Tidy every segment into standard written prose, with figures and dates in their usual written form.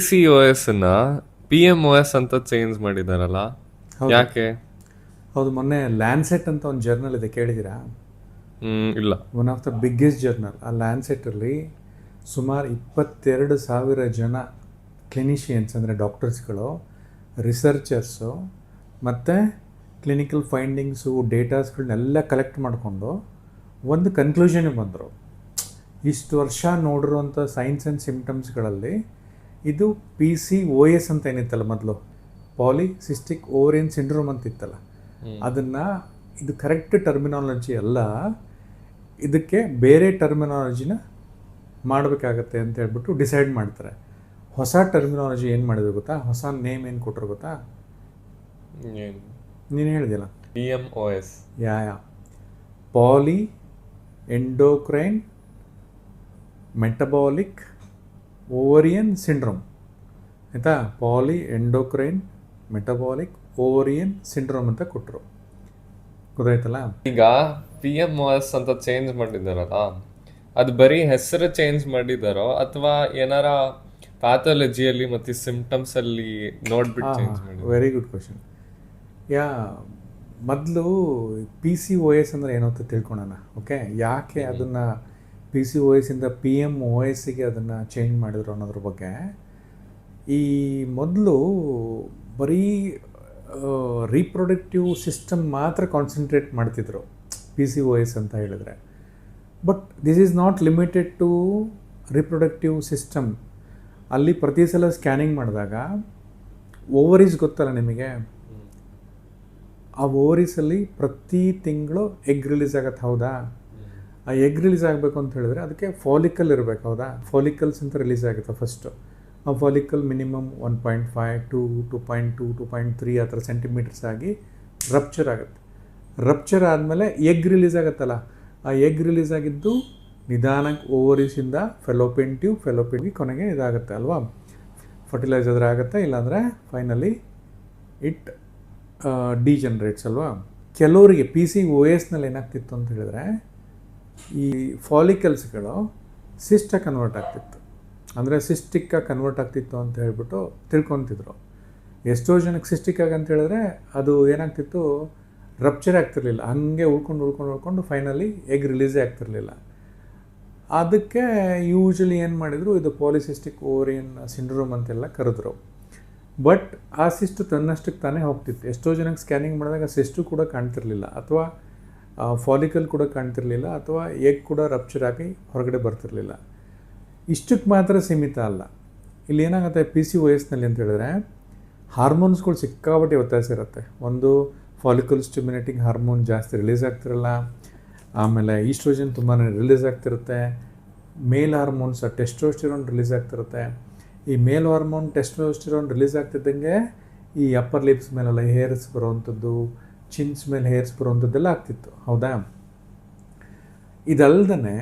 PCOS ನ PMOS ಅಂತ change ಮಾಡಿದಾರಲ್ಲ, ಹೌದು ಯಾಕೆ? ಹೌದು ಮೊನ್ನೆ ಲ್ಯಾನ್ಸೆಟ್ ಅಂತ ಒಂದು ಜರ್ನಲ್ ಇದೆ, ಕೇಳಿದ್ದೀರಾ? ಇಲ್ಲ. One of the biggest journal. ಆ ಲ್ಯಾನ್ಸೆಟಲ್ಲಿ ಸುಮಾರು 22,000 ಜನ ಕ್ಲಿನಿಷಿಯನ್ಸ್ ಅಂದರೆ ಡಾಕ್ಟರ್ಸ್ಗಳು, ರಿಸರ್ಚರ್ಸು ಮತ್ತು ಕ್ಲಿನಿಕಲ್ ಫೈಂಡಿಂಗ್ಸು ಡೇಟಾಸ್ಗಳನ್ನೆಲ್ಲ ಕಲೆಕ್ಟ್ ಮಾಡಿಕೊಂಡು ಒಂದು ಕನ್ಕ್ಲೂಷನ್ಗೆ ಬಂದರು. ಇಷ್ಟು ವರ್ಷ ನೋಡಿರುವಂಥ ಸೈನ್ಸ್ ಆ್ಯಂಡ್ ಸಿಮ್ಟಮ್ಸ್ಗಳಲ್ಲಿ ಇದು PCOS ಅಂತ ಏನಿತ್ತಲ್ಲ ಮೊದಲು, ಪಾಲಿಸಿಸ್ಟಿಕ್ ಓವರಿಯನ್ ಸಿಂಡ್ರೋಮ್ ಅಂತ ಇತ್ತಲ್ಲ, ಅದನ್ನು ಇದು ಕರೆಕ್ಟ್ ಟರ್ಮಿನಾಲಜಿ ಅಲ್ಲ, ಇದಕ್ಕೆ ಬೇರೆ ಟರ್ಮಿನಾಲಜಿನ ಮಾಡಬೇಕಾಗತ್ತೆ ಅಂತ ಹೇಳ್ಬಿಟ್ಟು ಡಿಸೈಡ್ ಮಾಡ್ತಾರೆ. ಹೊಸ ಟರ್ಮಿನಾಲಜಿ ಏನು ಮಾಡಿದ್ರು ಗೊತ್ತಾ? ಹೊಸ ನೇಮ್ ಏನು ಕೊಟ್ಟರು ಗೊತ್ತಾ? ನೀನು ಹೇಳಿದಿಲ್ಲ, PMOS. ಯಾ poly endocrine metabolic ovarian syndrome, ಆಯಿತಾ? Poly endocrine metabolic ovarian syndrome ಅಂತ ಕೊಟ್ಟರು. ಗೊತ್ತಾಯ್ತಲ್ಲ? ಈಗ PMOS ಅಂತ ಚೇಂಜ್ ಮಾಡಿದಾರಲ್ಲ, ಅದು ಬರೀ ಹೆಸರು ಚೇಂಜ್ ಮಾಡಿದಾರೋ ಅಥವಾ ಏನಾರ ಪ್ಯಾಥಾಲಜಿಯಲ್ಲಿ ಮತ್ತು ಸಿಂಪ್ಟಮ್ಸ್ ಅಲ್ಲಿ ನೋಡ್ಬಿಟ್ಟು ಚೇಂಜ್ ಮಾಡಿದ್ರು? Very good question. ಮೊದಲು PCOS ಅಂದರೆ ಏನು ಅಂತ ತಿಳ್ಕೊಳೋಣ. ಓಕೆ, ಯಾಕೆ ಅದನ್ನು PCOS ಇಂದ PMOSಗೆ ಅದನ್ನು ಚೇಂಜ್ ಮಾಡಿದ್ರು ಅನ್ನೋದ್ರ ಬಗ್ಗೆ. ಈ ಮೊದಲು ಬರೀ ರೀಪ್ರೊಡಕ್ಟಿವ್ ಸಿಸ್ಟಮ್ ಮಾತ್ರ ಕಾನ್ಸಂಟ್ರೇಟ್ ಮಾಡ್ತಿದ್ರು PCOS ಅಂತ ಹೇಳಿದ್ರೆ. But this is not limited to reproductive system. ಅಲ್ಲಿ ಪ್ರತಿ ಸಲ ಸ್ಕ್ಯಾನಿಂಗ್ ಮಾಡಿದಾಗ ಓವರೀಸ್ ಗೊತ್ತಲ್ಲ ನಿಮಗೆ, ಆ ಓವರೀಸಲ್ಲಿ ಪ್ರತಿ ತಿಂಗಳು ಎಗ್ ರಿಲೀಸ್ ಆಗತ್ತೆ, ಹೌದಾ? ಆ ಎಗ್ ರಿಲೀಸ್ ಆಗಬೇಕು ಅಂತ ಹೇಳಿದ್ರೆ ಅದಕ್ಕೆ ಫಾಲಿಕಲ್ ಇರಬೇಕು, ಹೌದಾ? ಫಾಲಿಕಲ್ಸ್ ಅಂತ ರಿಲೀಸ್ ಆಗುತ್ತೆ ಫಸ್ಟು. ಆ ಫಾಲಿಕಲ್ ಮಿನಿಮಮ್ 1.5 to 2.2 2.3 ಆ ಥರ ಸೆಂಟಿಮೀಟರ್ಸ್ ಆಗಿ ರಪ್ಚರ್ ಆಗುತ್ತೆ. ರಪ್ಚರ್ ಆದಮೇಲೆ ಎಗ್ ರಿಲೀಸ್ ಆಗುತ್ತಲ್ಲ, ಆ ಎಗ್ ರಿಲೀಸ್ ಆಗಿದ್ದು ನಿಧಾನಕ್ಕೆ ಓವರೀಸಿಂದ ಫೆಲೋಪಿಯನ್ ಟ್ಯೂಬ್ ಕೊನೆಗೆ ಇದಾಗುತ್ತೆ ಅಲ್ವಾ? ಫರ್ಟಿಲೈಸ್ ಆದರೆ ಆಗುತ್ತೆ, ಇಲ್ಲಾಂದರೆ ಫೈನಲಿ ಇಟ್ ಡಿಜನ್ರೇಟ್ಸ್ ಅಲ್ವಾ? ಕೆಲವರಿಗೆ PCOSನಲ್ಲಿ ಏನಾಗ್ತಿತ್ತು ಅಂತ ಹೇಳಿದ್ರೆ ಈ ಫಾಲಿಕಲ್ಸ್ಗಳು ಸಿಸ್ಟಾಗಿ ಕನ್ವರ್ಟ್ ಆಗ್ತಿತ್ತು, ಅಂದರೆ ಸಿಸ್ಟಿಕ್ಕಾಗಿ ಕನ್ವರ್ಟ್ ಆಗ್ತಿತ್ತು ಅಂತ ಹೇಳ್ಬಿಟ್ಟು ತಿಳ್ಕೊತಿದ್ರು. ಎಷ್ಟೋ ಜನಕ್ಕೆ ಸಿಸ್ಟಿಕ್ಕಾಗಿ ಅಂತ ಹೇಳಿದ್ರೆ ಅದು ಏನಾಗ್ತಿತ್ತು, ರಪ್ಚರ್ ಆಗ್ತಿರ್ಲಿಲ್ಲ, ಹಾಗೆ ಉಳ್ಕೊಂಡು ಫೈನಲಿ ಎಗ್ ರಿಲೀಸೇ ಆಗ್ತಿರ್ಲಿಲ್ಲ. ಅದಕ್ಕೆ ಯೂಶ್ವಲಿ ಏನು ಮಾಡಿದರು, ಇದು ಪಾಲಿಸಿಸ್ಟಿಕ್ ಓವರಿಯನ್ ಸಿಂಡ್ರೋಮ್ ಅಂತೆಲ್ಲ ಕರೆದ್ರು. ಬಟ್ ಆ ಸಿಸ್ಟು ತನ್ನಷ್ಟಕ್ಕೆ ತಾನೇ ಹೋಗ್ತಿತ್ತು. ಎಷ್ಟೋ ಜನಕ್ಕೆ ಸ್ಕ್ಯಾನಿಂಗ್ ಮಾಡಿದಾಗ ಸಿಸ್ಟು ಕೂಡ ಕಾಣ್ತಿರ್ಲಿಲ್ಲ, ಅಥವಾ ಫಾಲಿಕಲ್ ಕೂಡ ಕಾಣ್ತಿರ್ಲಿಲ್ಲ, ಅಥವಾ ಎಗ್ ಕೂಡ ರಪ್ಚರ್ ಆಗಿ ಹೊರಗಡೆ ಬರ್ತಿರ್ಲಿಲ್ಲ. ಇಷ್ಟಕ್ಕೆ ಮಾತ್ರ ಸೀಮಿತ ಅಲ್ಲ. ಇಲ್ಲಿ ಏನಾಗುತ್ತೆ PCOSನಲ್ಲಿ ಅಂತ ಹೇಳಿದ್ರೆ ಹಾರ್ಮೋನ್ಸ್ಗಳು ಸಿಕ್ಕಾಪಟ್ಟೆ ವ್ಯತ್ಯಾಸ ಇರುತ್ತೆ. ಒಂದು ಫಾಲಿಕಲ್ ಸ್ಟಿಮ್ಯುಲೇಟಿಂಗ್ ಹಾರ್ಮೋನ್ ಜಾಸ್ತಿ ರಿಲೀಸ್ ಆಗ್ತಿರಲ್ಲ, ಆಮೇಲೆ ಈಸ್ಟ್ರೋಜನ್ ತುಂಬಾ ರಿಲೀಸ್ ಆಗ್ತಿರುತ್ತೆ, ಮೇಲ್ ಹಾರ್ಮೋನ್ಸ್ ಟೆಸ್ಟೋಸ್ಟಿರೋನ್ ರಿಲೀಸ್ ಆಗ್ತಿರುತ್ತೆ. ಈ ಮೇಲ್ ಹಾರ್ಮೋನ್ ಟೆಸ್ಟೋಸ್ಟಿರೋನ್ ರಿಲೀಸ್ ಆಗ್ತಿದ್ದಂಗೆ ಈ ಅಪ್ಪರ್ ಲಿಪ್ಸ್ ಮೇಲೆಲ್ಲ ಹೇರ್ಸ್ ಬರೋವಂಥದ್ದು, ಚಿನ್ಸ್ ಮೇಲೆ ಹೇರ್ಸ್ ಬರೋವಂಥದ್ದೆಲ್ಲ ಆಗ್ತಿತ್ತು, ಹೌದಾ? ಇದಲ್ದೇ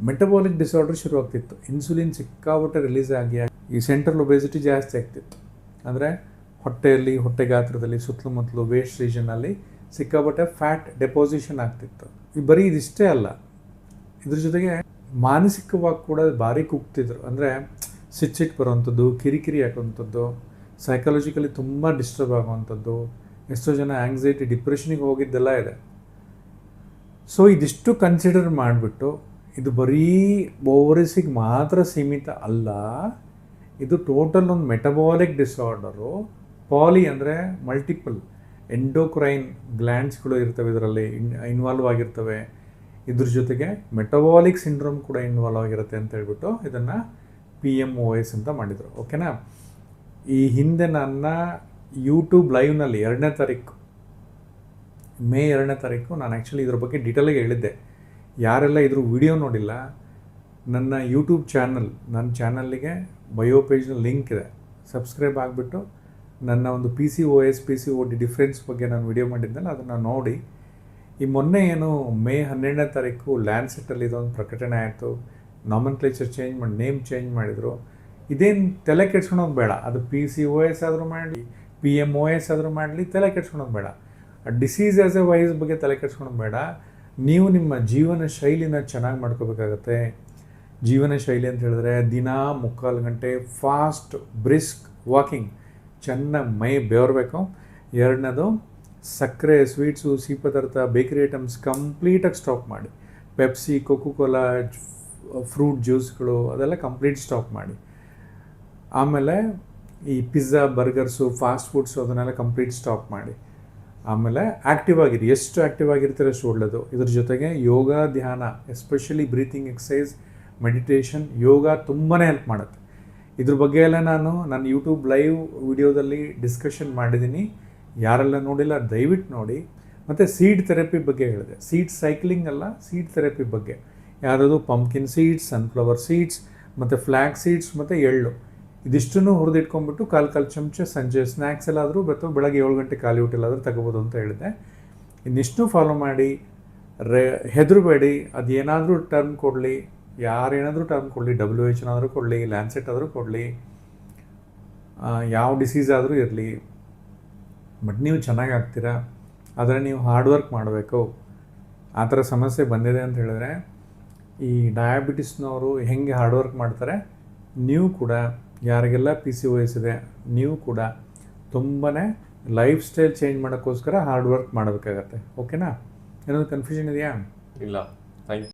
ಮೆಟಬಾಲಿಕ್ ಡಿಸಾರ್ಡರ್ ಶುರು ಆಗ್ತಿತ್ತು. ಇನ್ಸುಲಿನ್ ಸಿಕ್ಕಾಪಟ್ಟೆ ರಿಲೀಸ್ ಆಗಿ ಈ ಸೆಂಟ್ರಲ್ ಒಬೆಸಿಟಿ ಜಾಸ್ತಿ ಆಗ್ತಿತ್ತು. ಅಂದರೆ ಹೊಟ್ಟೆಯಲ್ಲಿ, ಹೊಟ್ಟೆ ಗಾತ್ರದಲ್ಲಿ, ಸುತ್ತಮುತ್ತಲು ವೇಸ್ಟ್ ರೀಜನಲ್ಲಿ ಸಿಕ್ಕಾಪಟ್ಟೆ ಫ್ಯಾಟ್ ಡೆಪೋಸಿಷನ್ ಆಗ್ತಿತ್ತು. ಈ ಬರೀ ಇದಿಷ್ಟೇ ಅಲ್ಲ, ಇದ್ರ ಜೊತೆಗೆ ಮಾನಸಿಕವಾಗಿ ಕೂಡ ಭಾರಿ ಕುಗ್ತಿದ್ರು. ಅಂದರೆ ಸಿಟ್ಟು ಬರುವಂಥದ್ದು, ಕಿರಿಕಿರಿ ಆಗುವಂಥದ್ದು, ಸೈಕಾಲಜಿಕಲಿ ತುಂಬ ಡಿಸ್ಟರ್ಬ್ ಆಗುವಂಥದ್ದು, ಎಷ್ಟೋ ಜನ ಆ್ಯಂಗ್ಸೈಟಿ ಡಿಪ್ರೆಷನಿಗೆ ಹೋಗಿದ್ದೆಲ್ಲ ಇದೆ. ಸೊ ಇದಿಷ್ಟು ಕನ್ಸಿಡರ್ ಮಾಡಿಬಿಟ್ಟು ಇದು ಬರೀ ಓವರೀಸಿಗೆ ಮಾತ್ರ ಸೀಮಿತ ಅಲ್ಲ, ಇದು ಟೋಟಲ್ ಒಂದು ಮೆಟಬಾಲಿಕ್ ಡಿಸಾರ್ಡರು. ಪಾಲಿ ಅಂದರೆ ಮಲ್ಟಿಪಲ್ ಎಂಡೋಕ್ರೈನ್ ಗ್ಲ್ಯಾಂಡ್ಸ್ಗಳು ಇರ್ತವೆ, ಇದರಲ್ಲಿ ಇನ್ವಾಲ್ವ್ ಆಗಿರ್ತವೆ. ಇದ್ರ ಜೊತೆಗೆ ಮೆಟಬಾಲಿಕ್ ಸಿಂಡ್ರೋಮ್ ಕೂಡ ಇನ್ವಾಲ್ವ್ ಆಗಿರುತ್ತೆ ಅಂತ ಹೇಳ್ಬಿಟ್ಟು ಇದನ್ನು PMOS ಅಂತ ಮಾಡಿದರು. ಓಕೆನಾ? ಈ ಹಿಂದೆ ನನ್ನ ಯೂಟ್ಯೂಬ್ ಲೈವ್ನಲ್ಲಿ 2ನೇ ತಾರೀಕು, ಮೇ 2ನೇ ತಾರೀಕು ನಾನು ಆ್ಯಕ್ಚುಲಿ ಇದ್ರ ಬಗ್ಗೆ ಡೀಟೇಲಾಗಿ ಹೇಳಿದ್ದೆ. ಯಾರೆಲ್ಲ ಇದ್ರ ವಿಡಿಯೋ ನೋಡಿಲ್ಲ, ನನ್ನ ಯೂಟ್ಯೂಬ್ ಚಾನಲ್, ನನ್ನ ಚಾನಲ್ಲಿಗೆ ಬಯೋ ಪೇಜ್ನ ಲಿಂಕ್ ಇದೆ, ಸಬ್ಸ್ಕ್ರೈಬ್ ಆಗಿಬಿಟ್ಟು ನನ್ನ ಒಂದು PCOS PCOD ಡಿಫ್ರೆನ್ಸ್ ಬಗ್ಗೆ ನಾನು ವಿಡಿಯೋ ಮಾಡಿದ್ದೆನಲ್ಲ ಅದನ್ನು ನೋಡಿ. ಈ ಮೊನ್ನೆ ಏನು ಮೇ 12ನೇ ತಾರೀಕು ಲ್ಯಾನ್ಸೆಟ್ಟಲ್ಲಿ ಇದೊಂದು ಪ್ರಕಟಣೆ ಆಯಿತು, ನಾಮನ್ಕ್ಲೇಚರ್ ಚೇಂಜ್ ಮಾಡಿ ನೇಮ್ ಚೇಂಜ್ ಮಾಡಿದರು. ಇದೇನು ತಲೆ ಕೆಡ್ಸ್ಕೊಳೋದು ಬೇಡ, ಅದು PCOS ಆದರೂ ಮಾಡಲಿ, PMOS ಆದರೂ ಮಾಡಲಿ, ತಲೆ ಕೆಡ್ಸ್ಕೊಳೋದು ಬೇಡ. ಡಿಸೀಸ್ ಆ್ಯಸ್ ಎ ವೈಸ್ ಬಗ್ಗೆ ತಲೆ ಕೆಡ್ಸ್ಕೊಳೋದು ಬೇಡ. ನೀವು ನಿಮ್ಮ ಜೀವನ ಶೈಲಿನ ಚೆನ್ನಾಗಿ ಮಾಡ್ಕೋಬೇಕಾಗತ್ತೆ. ಜೀವನ ಶೈಲಿ ಅಂತ ಹೇಳಿದ್ರೆ ದಿನ 3/4 ಗಂಟೆ ಫಾಸ್ಟ್ ಬ್ರಿಸ್ಕ್ ವಾಕಿಂಗ್, ಚೆನ್ನಾಗಿ ಮೈ ಬೆವರಬೇಕು. ಎರಡನೇದು ಸಕ್ಕರೆ, ಸ್ವೀಟ್ಸು, ಸಿಹಿ ಪದಾರ್ಥ, ಬೇಕರಿ ಐಟಮ್ಸ್ ಕಂಪ್ಲೀಟಾಗಿ ಸ್ಟಾಪ್ ಮಾಡಿ. ಪೆಪ್ಸಿ, ಕೋಕೋ ಕೋಲಾ, ಫ್ರೂಟ್ ಜ್ಯೂಸ್ಗಳು ಅದೆಲ್ಲ ಕಂಪ್ಲೀಟ್ ಸ್ಟಾಪ್ ಮಾಡಿ. ಆಮೇಲೆ ಈ ಪಿಜ್ಜಾ, ಬರ್ಗರ್ಸು, ಫಾಸ್ಟ್ ಫುಡ್ಸು ಅದನ್ನೆಲ್ಲ ಕಂಪ್ಲೀಟ್ ಸ್ಟಾಪ್ ಮಾಡಿ. ಆಮೇಲೆ ಆ್ಯಕ್ಟಿವ್ ಆಗಿರಿ, ಎಷ್ಟು ಆ್ಯಕ್ಟಿವ್ ಆಗಿರ್ತೀರ ಅಷ್ಟು ಒಳ್ಳೆಯದು. ಇದ್ರ ಜೊತೆಗೆ ಯೋಗ, ಧ್ಯಾನ, ಎಸ್ಪೆಷಲಿ ಬ್ರೀತಿಂಗ್ ಎಕ್ಸಸೈಸ್, ಮೆಡಿಟೇಷನ್, ಯೋಗ ತುಂಬಾ ಹೆಲ್ಪ್ ಮಾಡುತ್ತೆ. ಇದ್ರ ಬಗ್ಗೆ ಎಲ್ಲ ನಾನು ನನ್ನ ಯೂಟ್ಯೂಬ್ ಲೈವ್ ವಿಡಿಯೋದಲ್ಲಿ ಡಿಸ್ಕಷನ್ ಮಾಡಿದ್ದೀನಿ. ಯಾರೆಲ್ಲ ನೋಡಿಲ್ಲ ದಯವಿಟ್ಟು ನೋಡಿ. ಮತ್ತು ಸೀಡ್ ಥೆರಪಿ ಬಗ್ಗೆ ಹೇಳಿದೆ. ಸೀಡ್ ಸೈಕ್ಲಿಂಗ್ ಅಲ್ಲ, ಸೀಡ್ ಥೆರಪಿ ಬಗ್ಗೆ ಯಾವುದು ಪಂಪ್ಕಿನ್ ಸೀಡ್ಸ್, ಸನ್ಫ್ಲವರ್ ಸೀಡ್ಸ್ ಮತ್ತು ಫ್ಲ್ಯಾಗ್ ಸೀಡ್ಸ್ ಮತ್ತು ಎಳ್ಳು ಇದಿಷ್ಟನ್ನು ಹುರಿದಿಟ್ಕೊಂಡ್ಬಿಟ್ಟು ಕಾಲು ಚಮಚ ಸಂಜೆ ಸ್ನ್ಯಾಕ್ಸ್ ಎಲ್ಲಾದರೂ ಅಥವಾ ಬೆಳಗ್ಗೆ 7 ಗಂಟೆ ಖಾಲಿ ಊಟಲ್ಲಾದರೂ ತಗೋಬೋದು ಅಂತ ಹೇಳಿದೆ. ಇನ್ನಿಷ್ಟು ಫಾಲೋ ಮಾಡಿ. ಹೆದರಬೇಡಿ. ಅದೇನಾದರೂ ಟರ್ಮ್ ಕೊಡಲಿ, ಯಾರೇನಾದರೂ ಟರ್ಮ್ ಕೊಡಲಿ, WHO ಆದರೂ ಕೊಡಲಿ, ಲ್ಯಾನ್ಸೆಟ್ ಆದರೂ ಕೊಡಲಿ, ಯಾವ ಡಿಸೀಸ್ ಆದರೂ ಇರಲಿ, ಬಟ್ ನೀವು ಚೆನ್ನಾಗಿ ಆಗ್ತೀರಾ. ಆದರೆ ನೀವು ಹಾರ್ಡ್ ವರ್ಕ್ ಮಾಡಬೇಕು. ಆ ಥರ ಸಮಸ್ಯೆ ಬಂದಿದೆ ಅಂತ ಹೇಳಿದ್ರೆ ಈ ಡಯಾಬಿಟಿಸ್ನವರು ಹೆಂಗೆ ಹಾರ್ಡ್ ವರ್ಕ್ ಮಾಡ್ತಾರೆ, ನೀವು ಕೂಡ ಯಾರಿಗೆಲ್ಲ PCOS ಇದೆ ನೀವು ಕೂಡ ತುಂಬಾ ಲೈಫ್ ಸ್ಟೈಲ್ ಚೇಂಜ್ ಮಾಡೋಕ್ಕೋಸ್ಕರ ಹಾರ್ಡ್ ವರ್ಕ್ ಮಾಡಬೇಕಾಗತ್ತೆ. ಓಕೆನಾ? ಏನಾದರೂ ಕನ್ಫ್ಯೂಷನ್ ಇದೆಯಾ? ಇಲ್ಲ, ಥ್ಯಾಂಕ್ ಯು.